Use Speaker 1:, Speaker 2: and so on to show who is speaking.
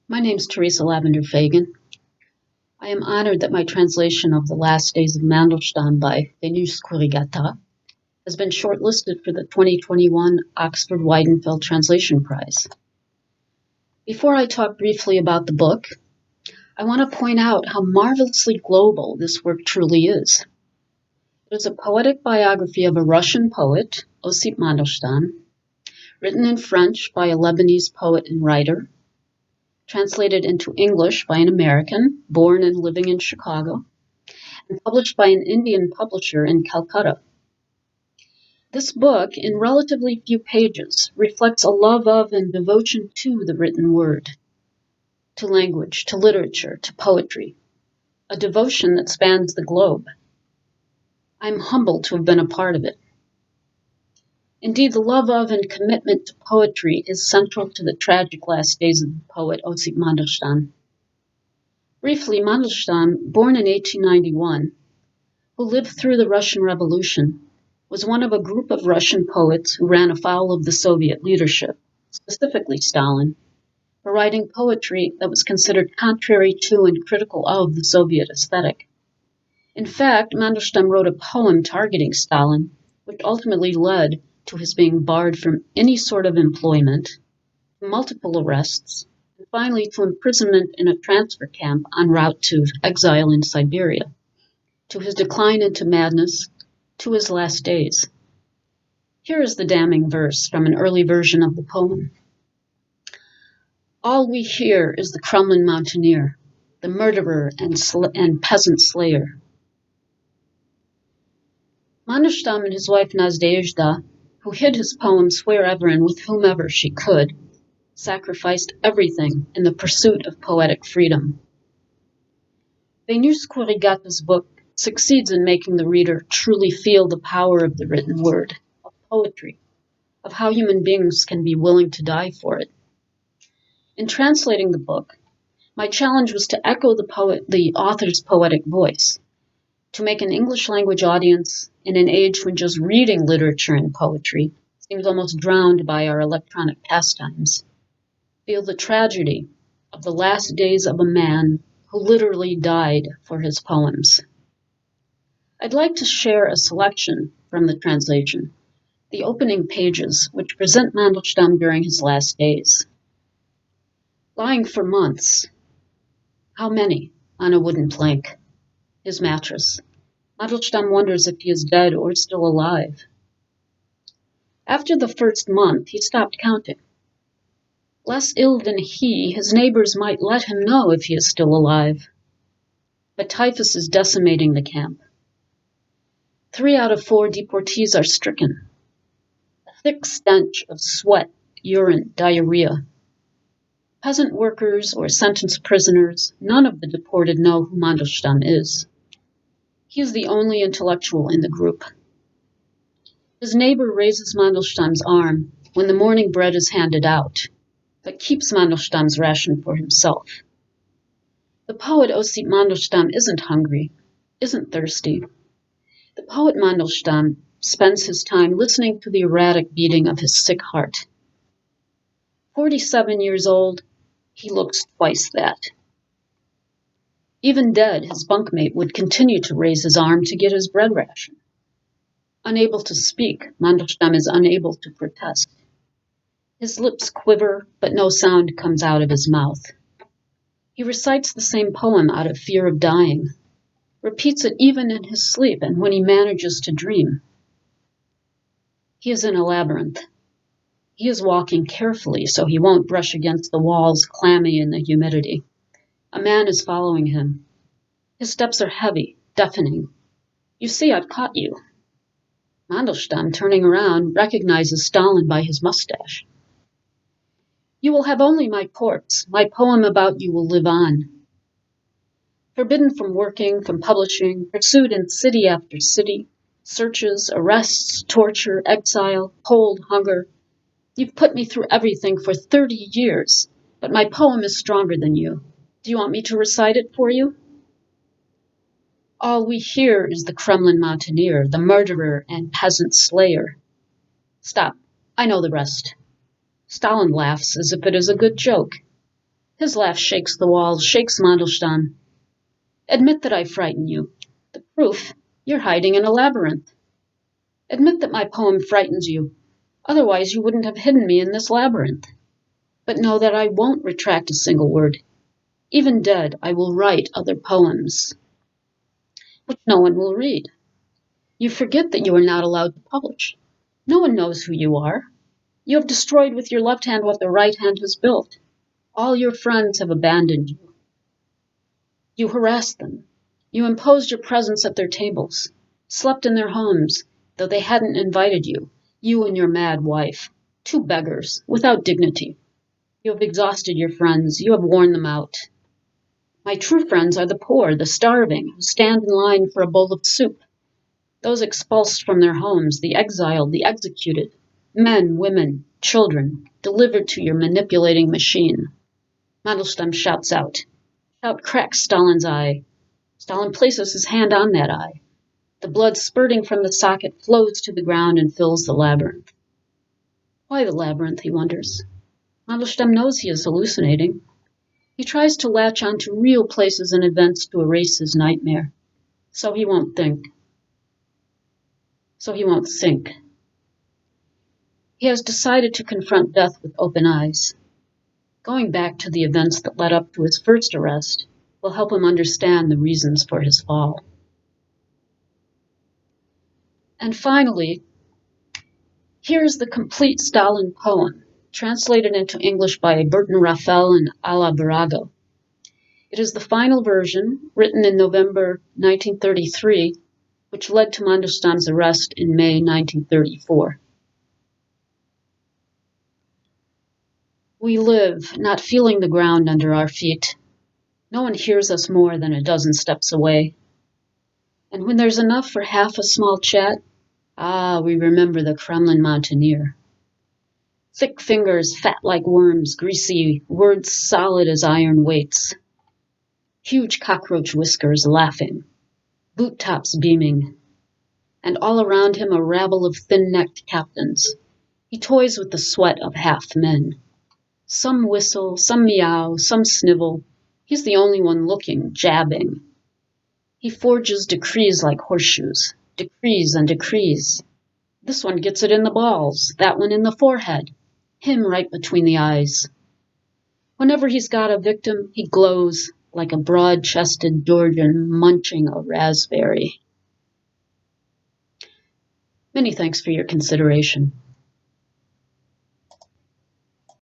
Speaker 1: My name's Teresa Lavender Fagan. I am honored that my translation of The Last Days of Mandelstam by Khoury-Ghata has been shortlisted for the 2021 Oxford Weidenfeld Translation Prize. Before I talk briefly about the book, I want to point out how marvelously global this work truly is. It is a poetic biography of a Russian poet, Osip Mandelstam, written in French by a Lebanese poet and writer, translated into English by an American born and living in Chicago, and published by an Indian publisher in Calcutta. This book, in relatively few pages, reflects a love of and devotion to the written word, to language, to literature, to poetry, a devotion that spans the globe. I'm humbled to have been a part of it. Indeed, the love of and commitment to poetry is central to the tragic last days of the poet Osip Mandelstam. Briefly, Mandelstam, born in 1891, who lived through the Russian Revolution, was one of a group of Russian poets who ran afoul of the Soviet leadership, specifically Stalin, for writing poetry that was considered contrary to and critical of the Soviet aesthetic. In fact, Mandelstam wrote a poem targeting Stalin, which ultimately led to his being barred from any sort of employment, multiple arrests, and finally to imprisonment in a transfer camp en route to exile in Siberia, to his decline into madness, to his last days. Here is the damning verse from an early version of the poem. All we hear is the Kremlin mountaineer, the murderer and peasant slayer. Mandelstam and his wife Nazdezhda, who hid his poems wherever and with whomever she could, sacrificed everything in the pursuit of poetic freedom. Khoury-Ghata's book succeeds in making the reader truly feel the power of the written word, of poetry, of how human beings can be willing to die for it. In translating the book, my challenge was to echo the author's poetic voice, to make an English language audience in an age when just reading literature and poetry seems almost drowned by our electronic pastimes, feel the tragedy of the last days of a man who literally died for his poems. I'd like to share a selection from the translation, the opening pages, which present Mandelstam during his last days. Lying for months, how many, on a wooden plank, his mattress, Mandelstam wonders if he is dead or still alive. After the first month, he stopped counting. Less ill than he, his neighbors might let him know if he is still alive. But typhus is decimating the camp. 3 out of 4 deportees are stricken. A thick stench of sweat, urine, diarrhea. Peasant workers or sentenced prisoners, none of the deported know who Mandelstam is. He is the only intellectual in the group. His neighbor raises Mandelstam's arm when the morning bread is handed out, but keeps Mandelstam's ration for himself. The poet Osip Mandelstam isn't hungry, isn't thirsty. The poet Mandelstam spends his time listening to the erratic beating of his sick heart. 47 years old, he looks twice that. Even dead, his bunkmate would continue to raise his arm to get his bread ration. Unable to speak, Mandelstam is unable to protest. His lips quiver, but no sound comes out of his mouth. He recites the same poem out of fear of dying, repeats it even in his sleep and when he manages to dream. He is in a labyrinth. He is walking carefully so he won't brush against the walls clammy in the humidity. A man is following him. His steps are heavy, deafening. You see, I've caught you. Mandelstam, turning around, recognizes Stalin by his mustache. You will have only my corpse. My poem about you will live on. Forbidden from working, from publishing, pursued in city after city, searches, arrests, torture, exile, cold, hunger. You've put me through everything for 30 years, but my poem is stronger than you. Do you want me to recite it for you? All we hear is the Kremlin mountaineer, the murderer and peasant slayer. Stop, I know the rest. Stalin laughs as if it is a good joke. His laugh shakes the walls, shakes Mandelstam. Admit that I frighten you. The proof, you're hiding in a labyrinth. Admit that my poem frightens you. Otherwise you wouldn't have hidden me in this labyrinth. But know that I won't retract a single word. Even dead, I will write other poems, which no one will read. You forget that you are not allowed to publish. No one knows who you are. You have destroyed with your left hand what the right hand has built. All your friends have abandoned you. You harassed them. You imposed your presence at their tables, slept in their homes, though they hadn't invited you, you and your mad wife, two beggars, without dignity. You have exhausted your friends. You have worn them out. My true friends are the poor, the starving, who stand in line for a bowl of soup. Those expulsed from their homes, the exiled, the executed, men, women, children, delivered to your manipulating machine. Mandelstam shouts out. Shout cracks Stalin's eye. Stalin places his hand on that eye. The blood spurting from the socket flows to the ground and fills the labyrinth. Why the labyrinth, he wonders. Mandelstam knows he is hallucinating. He tries to latch onto real places and events to erase his nightmare. So he won't think. So he won't think. He has decided to confront death with open eyes. Going back to the events that led up to his first arrest will help him understand the reasons for his fall. And finally, here's the complete Stalin poem, translated into English by Burton Raffel and Ala Barago. It is the final version, written in November 1933, which led to Mandelstam's arrest in May 1934. We live, not feeling the ground under our feet. No one hears us more than a dozen steps away. And when there's enough for half a small chat, we remember the Kremlin mountaineer. Thick fingers, fat like worms, greasy, words solid as iron weights. Huge cockroach whiskers laughing, boot tops beaming, and all around him a rabble of thin-necked captains. He toys with the sweat of half men. Some whistle, some meow, some snivel. He's the only one looking, jabbing. He forges decrees like horseshoes, decrees and decrees. This one gets it in the balls, that one in the forehead, him right between the eyes. Whenever he's got a victim, he glows like a broad-chested Georgian munching a raspberry. Many thanks for your consideration.